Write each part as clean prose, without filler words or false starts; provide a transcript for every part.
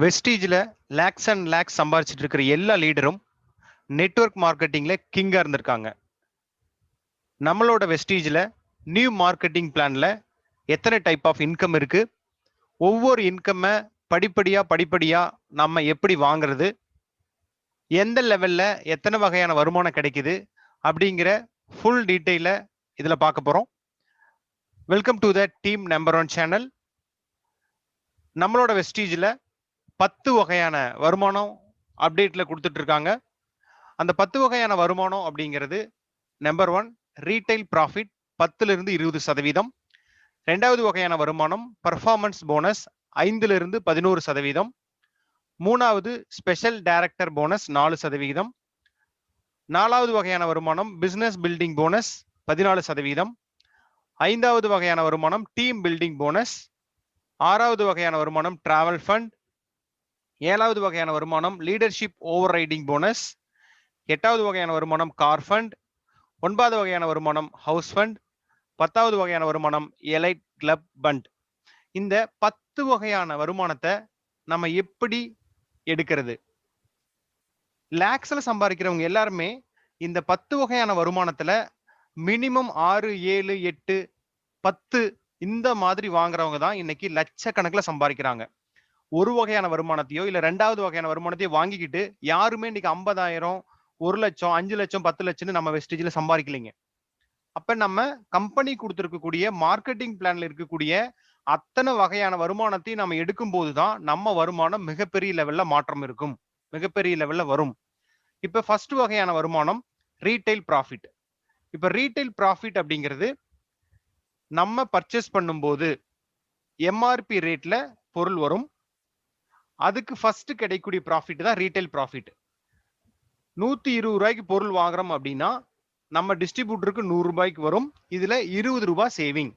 வெஸ்டீஜில் lakhs and lakhs சம்பாரிச்சிட்டு இருக்கிற எல்லா லீடரும் network மார்க்கெட்டிங்ல கிங்கா இருந்திருக்காங்க. நம்மளோட வெஸ்டீஜில் நியூ மார்க்கெட்டிங் பிளான்ல எத்தனை டைப் ஆஃப் இன்கம் இருக்கு, ஒவ்வொரு இன்கம்மை படிப்படியா நம்ம எப்படி வாங்குறது, எந்த லெவல்ல எத்தனை வகையான வருமானம் கிடைக்குது அப்படிங்கிற ஃபுல் டீட்டெயில இதுல பார்க்க போறோம். Welcome to the team number 1 channel. நம்மளோட வெஸ்டீஜில் 10 வகையான வருமானம் அப்டேட்ல கொடுத்துட்டு இருக்காங்க. அந்த 10 வகையான வருமானம் அப்படிங்கிறது நம்பர் 1 ரீட்டைல் ப்ராஃபிட் 10லிருந்து 20%. ரெண்டாவது வகையான வருமானம் பர்ஃபார்மன்ஸ் போனஸ் 5லிருந்து 11%. மூணாவது ஸ்பெஷல் டைரக்டர் போனஸ் 4%. நாலாவது வகையான வருமானம் பிசினஸ் பில்டிங் போனஸ் 14%. ஐந்தாவது வகையான வருமானம் டீம் பில்டிங் போனஸ். ஆறாவது வகையான வருமானம் டிராவல் ஃபண்ட். ஏழாவது வகையான வருமானம் லீடர்ஷிப் ஓவர் ரைடிங் போனஸ். எட்டாவது வகையான வருமானம் கார் ஃபண்ட். 9வது வகையான வருமானம் ஹவுஸ் ஃபண்ட். 10வது வகையான வருமானம் எலைட் கிளப் பண்ட். இந்த 10 வகையான வருமானத்தை நம்ம எப்படி எடுக்கிறது? லேக்ஸ்ல சம்பாதிக்கிறவங்க எல்லாருமே இந்த 10 வகையான வருமானத்துல மினிமம் 6, 7, 8, 10 இந்த மாதிரி வாங்குறவங்க தான் இன்னைக்கு லட்சக்கணக்கில் சம்பாதிக்கிறாங்க. ஒரு வகையான வருமானத்தையோ இல்ல ரெண்டாவது வகையான வருமானத்தையோ வாங்கிக்கிட்டு யாருமே இன்னைக்கு 50,000, 1 லட்சம், 5 லட்சம், 10 லட்சம்னு நம்ம வெஸ்டேஜ்ல சம்பாதிக்கலைங்க. அப்ப நம்ம கம்பெனி கொடுத்திருக்கக்கூடிய மார்க்கெட்டிங் பிளான்ல இருக்கக்கூடிய அத்தனை வகையான வருமானத்தையும் நம்ம எடுக்கும் போதுதான் நம்ம வருமானம் மிகப்பெரிய லெவல்ல மாற்றம் இருக்கும், மிகப்பெரிய லெவல்ல வரும். இப்ப ஃபர்ஸ்ட் வகையான வருமானம் ரீட்டைல் ப்ராஃபிட். இப்ப ரீட்டைல் ப்ராஃபிட் அப்படிங்கிறது நம்ம பர்ச்சேஸ் பண்ணும்போது எம்ஆர்பி ரேட்ல பொருள் வரும். அதுக்கு ஃபர்ஸ்ட் கிடைக்கக்கூடிய ப்ராஃபிட் தான் ரீட்டைல் ப்ராஃபிட். 120 ரூபாய்க்கு பொருள் வாங்குறோம் அப்படின்னா நம்ம டிஸ்ட்ரிபியூட்டருக்கு 100 ரூபாய்க்கு வரும். இதுல 20 ரூபாய் சேவிங்.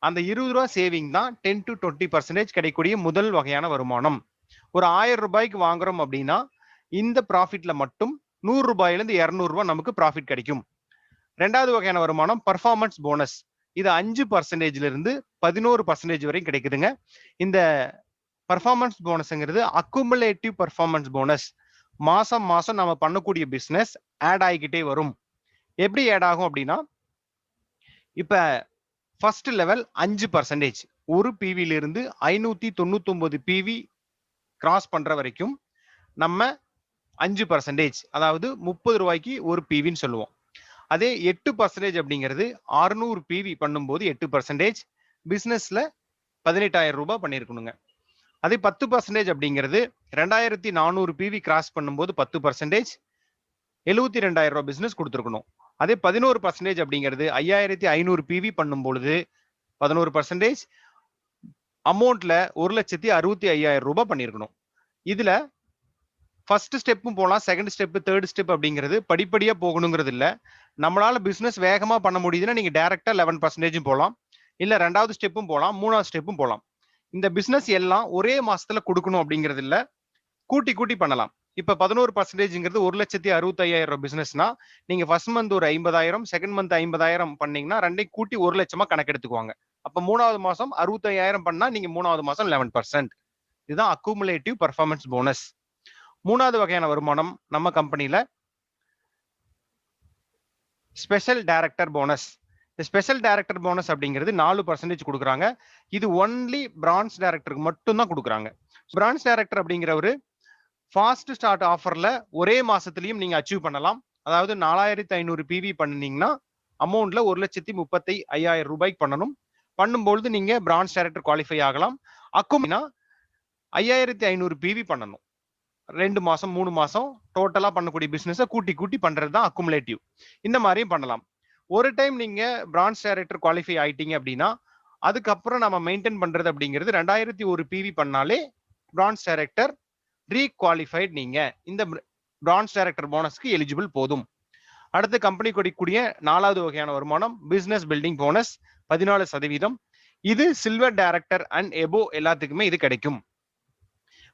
அந்த 20 ரூபாய் சேவிங் தான் 10 to 20% கிடைக்கக்கூடிய முதல் வகையான வருமானம். ஒரு 1000 ரூபாய்க்கு வாங்குறோம் அப்படின்னா இந்த ப்ராஃபிட்ல மட்டும் 100 ரூபாயிலிருந்து 200 ரூபாய் நமக்கு ப்ராஃபிட் கிடைக்கும். ரெண்டாவது வகையான வருமானம் பர்ஃபார்மன்ஸ் போனஸ். இது 5% இருந்து 11% வரைக்கும் கிடைக்குதுங்க. இந்த பர்ஃபார்மன்ஸ் போனஸ்ங்கிறது அக்குமுலேட்டிவ் பர்ஃபார்மன்ஸ் போனஸ். மாசம் மாசம் நம்ம பண்ணக்கூடிய பிசினஸ் ஆட் ஆகிக்கிட்டே வரும். எப்படி ஆட் ஆகும் அப்படின்னா, இப்ப ஃபர்ஸ்ட் லெவல் 5%. ஒரு பிவில இருந்து 599 பிவி கிராஸ் பண்ற வரைக்கும் நம்ம 5%, அதாவது 30 ரூபாய்க்கு ஒரு பிவின்னு சொல்லுவோம். அதே 8% அப்படிங்கிறது 600 பிவி பண்ணும்போது 8%, பிசினஸ்ல 18,000 ரூபாய் பண்ணிருக்கணுங்க. அதே 10% அப்படிங்கிறது 2400 பிவி கிராஸ் பண்ணும்போது 10%, 72,000 ரூபாய் பிசினஸ் கொடுத்துருக்கணும். அதே 11% அப்படிங்கிறது 5500 பிவி பண்ணும் பொழுது 11%, அமௌண்ட்ல 1,65,000 ரூபாய் பண்ணிருக்கணும். இதுல ஃபர்ஸ்ட் ஸ்டெப்பும் போகலாம், செகண்ட் ஸ்டெப், தேர்ட் ஸ்டெப் அப்படிங்கிறது படிப்படியா போகணுங்கிறது இல்ல. நம்மளால பிசினஸ் வேகமா பண்ண முடியுதுன்னா நீங்க டைரக்டா 11% போகலாம், இல்ல ரெண்டாவது ஸ்டெப்பும் போகலாம், மூணாவது ஸ்டெப்பும் போகலாம். இந்த பிசினஸ் எல்லாம் ஒரே மாசத்துல கொடுக்கணும் அப்படிங்கிறது இல்ல, கூட்டி கூட்டி பண்ணலாம். இப்ப 11%ங்கிறது 1,65,000 பிசினஸ்னா நீங்க ஃபர்ஸ்ட் மந்த் ஒரு 50,000, செகண்ட் மந்த் 50,000 பண்ணீங்கன்னா ரெண்டையும் கூட்டி 1 லட்சமா கணக்கெடுத்துக்குவாங்க. அப்ப மூணாவது மாசம் 65,000 பண்ணா நீங்க மூணாவது மாசம் 11%. இதுதான் அக்குமுலேட்டிவ் பர்ஃபார்மன்ஸ் போனஸ். மூணாவது வகையான வருமானம் நம்ம கம்பெனில special director bonus. Special director bonus அப்படிங்கிறது 4% கொடுக்குறாங்க. இது ஒன்லி பிரான்ச் டைரக்டருக்கு மட்டும் தான் கொடுக்குறாங்க. பிரான்ச் டைரக்டர் அப்படிங்கிறவரு ஃபாஸ்ட் ஸ்டார்ட் ஆஃபர்ல ஒரே மாசத்துலயும் நீங்க அச்சீவ் பண்ணலாம். அதாவது 4500 பிவி பண்ணீங்கன்னா அமௌண்ட்ல 1,35,500 ரூபாய்க்கு பண்ணணும். பண்ணும்பொழுது நீங்க பிரான்ச் டைரக்டர் குவாலிஃபை ஆகலாம். அக்குமினா 5500 பிவி பண்ணணும். 2 மாசம் 3 மாசம் டோட்டலா பண்ணக்கூடிய பிசினஸ் கூட்டி கூட்டி பண்றது தான் அக்குமுலேட்டிவ். இந்த மாதிரியும் பண்ணலாம். ஒரு டைம் நீங்க பிரான்ச் டைரக்டர் குவாலிஃபை ஆயிட்டீங்க அப்படின்னா அதுக்கப்புறம் நம்ம மெயின்டைன் பண்றது அப்படிங்கிறது 2001 பிவி பண்ணாலே பிரான்ச் டைரக்டர் ரீகுவாலிஃபைட், நீங்க இந்த பிரான்ச் டைரக்டர் போனஸ்க்கு எலிஜிபிள் போதும். அடுத்து கம்பெனி கொடுக்கக்கூடிய நாலாவது வகையான வருமானம் பிசினஸ் பில்டிங் போனஸ் 14%. இது சில்வர் டைரக்டர் அண்ட் எபோ எல்லாத்துக்குமே இது கிடைக்கும்.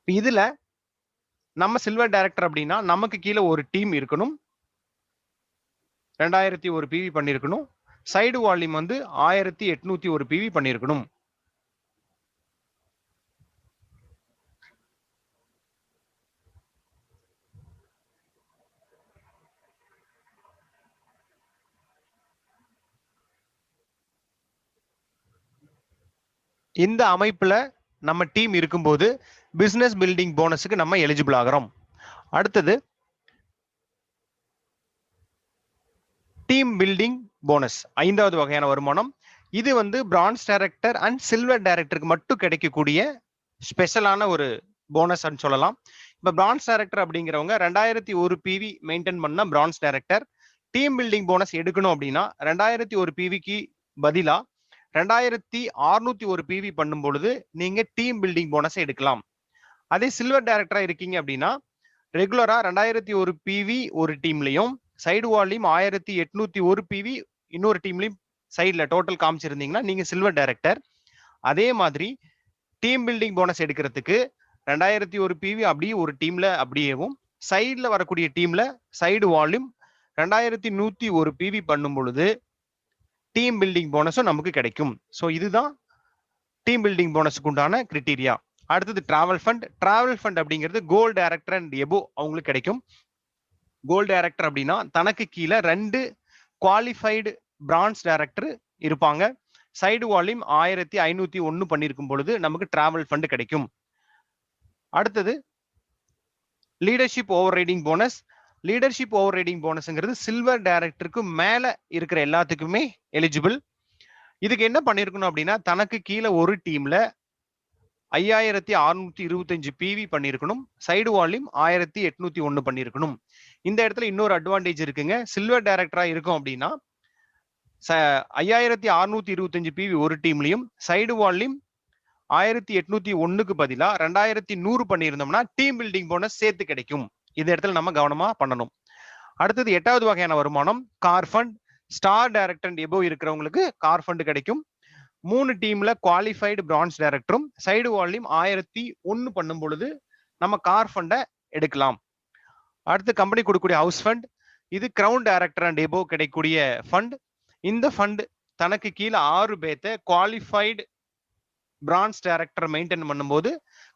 இதுல நம்ம சில்வர் டைரக்டர் அப்படின்னா நமக்கு கீழே ஒரு டீம் இருக்கணும், 2001 பிவி பண்ணிருக்கணும், சைடு வால்யூம் வந்து 1801 பிவி பண்ணிருக்கணும். இந்த அமைப்புல நம்ம டீம் இருக்கும்போது பிசினஸ் பில்டிங் போனஸுக்கு நம்ம எலிஜிபிள் ஆகிறோம். அடுத்தது டீம் பில்டிங் போனஸ், 5வது வகையான வருமானம். இது வந்து பிரான்ஸ் டைரக்டர் அண்ட் சில்வர் டைரக்டருக்கு மட்டும் கிடைக்கக்கூடிய ஸ்பெஷலான ஒரு போனஸ் சொல்லலாம். இப்ப பிரான்ஸ் டைரக்டர் அப்படிங்கிறவங்க 2001 பிவி மெயின்டைன் பண்ண France director team building bonus எடுக்கணும் அப்படின்னா 2001 பிவிக்கு பதிலா 2601 பிவி பண்ணும் பொழுது நீங்க டீம் பில்டிங் போனஸ் எடுக்கலாம். அதே சில்வர் டைரக்டரா இருக்கீங்க அப்படின்னா ரெகுலரா 2001 பிவி ஒரு டீம்லயும் சைடு வால்லையும் 1801 பிவி இன்னொரு டீம்லயும் சைட்ல டோட்டல் காமிச்சிருந்தீங்கன்னா நீங்க சில்வர் டைரக்டர். அதே மாதிரி டீம் பில்டிங் போனஸ் எடுக்கிறதுக்கு 2001 பிவி அப்படியே ஒரு டீம்ல அப்படியேவும் சைட்ல வரக்கூடிய டீம்ல சைடு வால்யூம் 2101 பிவி பண்ணும் பொழுது டீம் பில்டிங் போனஸும் நமக்கு கிடைக்கும். ஸோ இதுதான் டீம் பில்டிங் போனஸுக்கு உண்டான கிரிட்டீரியா. அடுத்தது டிராவல் ஃபண்ட். டிராவல் ஃபண்ட் அப்படிங்கிறது கோல் டைரக்டர் அண்ட் எபோ அவங்களுக்கு கிடைக்கும். கோல் டைரக்டர் அப்படின்னா தனக்கு கீழே 2 குவாலிஃபைடு பிரான்ஸ் டைரக்டர் இருப்பாங்க. சைடு வால்யூம் 1501 பண்ணிருக்கும் பொழுது நமக்கு டிராவல் ஃபண்ட் கிடைக்கும். அடுத்தது leadership overriding bonus. Leadership overriding போனஸ்ங்கிறது சில்வர் டைரக்டருக்கு மேல இருக்கிற எல்லாத்துக்குமே எலிஜிபிள். இதுக்கு என்ன பண்ணிருக்கணும் அப்படின்னா தனக்கு கீழே ஒரு டீம்ல 5625 பிவி பண்ணிருக்கணும். சைடு வால்யூம் 1801 பண்ணிருக்கணும். இந்த இடத்துல இன்னொரு அட்வான்டேஜ் இருக்குங்க. சில்வர் டைரக்டரா இருக்கும் அப்படின்னா 5625 பிவி ஒரு டீம்லயும் சைடு வால்யூம் 1801க்கு பதிலா 2100 பண்ணியிருந்தோம்னா டீம் பில்டிங் போனஸ் சேர்த்து கிடைக்கும். இந்த இடத்துல நம்ம கவனமா பண்ணணும். அடுத்தது 8வது வகையான வருமானம் car fund. Star director and எபோ இருக்கிறவங்களுக்கு கார் ஃபண்ட் கிடைக்கும். 3 டீம்ல குவாலிஃபைடு பிரான்ஸ் டைரக்டரும் சைடு வால்யூம் 1001 பண்ணும் பொழுது நம்ம கார் ஃபண்டை எடுக்கலாம். அடுத்து கம்பெனி கொடுக்கக்கூடிய ஹவுஸ் ஃபண்ட். இது கிரவுன் டைரக்டர் அண்ட் எபோ கிடைக்கக்கூடிய ஃபண்ட். இந்த ஃபண்ட் தனக்கு கீழே 6 பேர்த்த குவாலிஃபைடு பிரான்ஸ் டைரக்டர் மெயின்டைன் பண்ணும்போது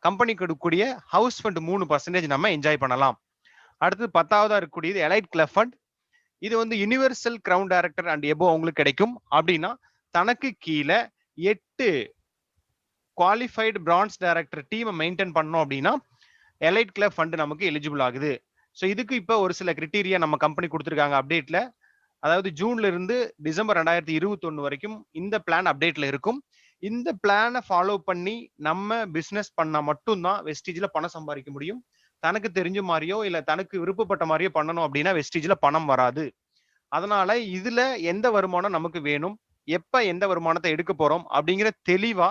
கம்பெனி கொடுக்கக்கூடிய ஹவுஸ் ஃபண்ட் 3% நம்ம என்ஜாய் பண்ணலாம். அடுத்தது 10வதா இருக்கக்கூடியது எலைட் கிளப் ஃபண்ட். இது வந்து யுனிவர்சல் கிரவுன் டைரக்டர் அண்ட் எபோ அவங்களுக்கு கிடைக்கும். அப்படின்னா தனக்கு கீழே 8 குவாலிஃபைடு பிரான்ஸ் டைரக்டர் டீமை மெயின்டைன் பண்ணோம் அப்படின்னா எலைட் கிளப் ஃபண்ட் நமக்கு எலிஜிபிள் ஆகுது. ஸோ இதுக்கு இப்போ ஒரு சில கிரிட்டீரியா நம்ம கம்பெனி கொடுத்துருக்காங்க அப்டேட்ல. அதாவது ஜூன்ல இருந்து டிசம்பர் 2021 வரைக்கும் இந்த பிளான் அப்டேட்ல இருக்கும். இந்த பிளானை ஃபாலோ பண்ணி நம்ம பிசினஸ் பண்ணா மட்டும்தான் வெஸ்டீஜ்ல பணம் சம்பாதிக்க முடியும். தனக்கு தெரிஞ்ச மாதிரியோ இல்ல தனக்கு விருப்பப்பட்ட மாதிரியோ பண்ணணும் அப்படின்னா வெஸ்டீஜ்ல பணம் வராது. அதனால இதுல எந்த வருமானம் நமக்கு வேணும், எப்ப எந்த வருமானத்தை எடுக்க போறோம் அப்படிங்கிற தெளிவா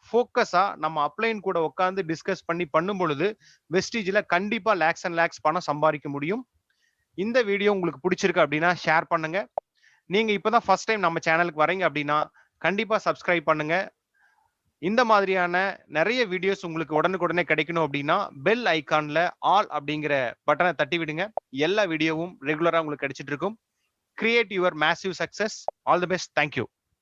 ஃபோக்கஸா நம்ம அப்ளைன் கூட உட்காந்து டிஸ்கஸ் பண்ணி பண்ணும் பொழுது வெஸ்டீஜ்ல கண்டிப்பா லேக்ஸ் அண்ட் லேக்ஸ் பணம் சம்பாதிக்க முடியும். இந்த வீடியோ உங்களுக்கு பிடிச்சிருக்கு அப்படின்னா ஷேர் பண்ணுங்க. நீங்க இப்பதான் ஃபர்ஸ்ட் டைம் நம்ம சேனலுக்கு வரீங்க அப்படின்னா கண்டிப்பா சப்ஸ்கிரைப் பண்ணுங்க. இந்த மாதிரியான நிறைய வீடியோஸ் உங்களுக்கு உடனுக்குடனே கிடைக்கணும் அப்படின்னா பெல் ஐகான்ல ஆல் அப்படிங்கிற பட்டனை தட்டி விடுங்க. எல்லா வீடியோவும் ரெகுலரா உங்களுக்கு கிடைச்சிட்டு இருக்கும். Create your massive success. All the best. Thank you.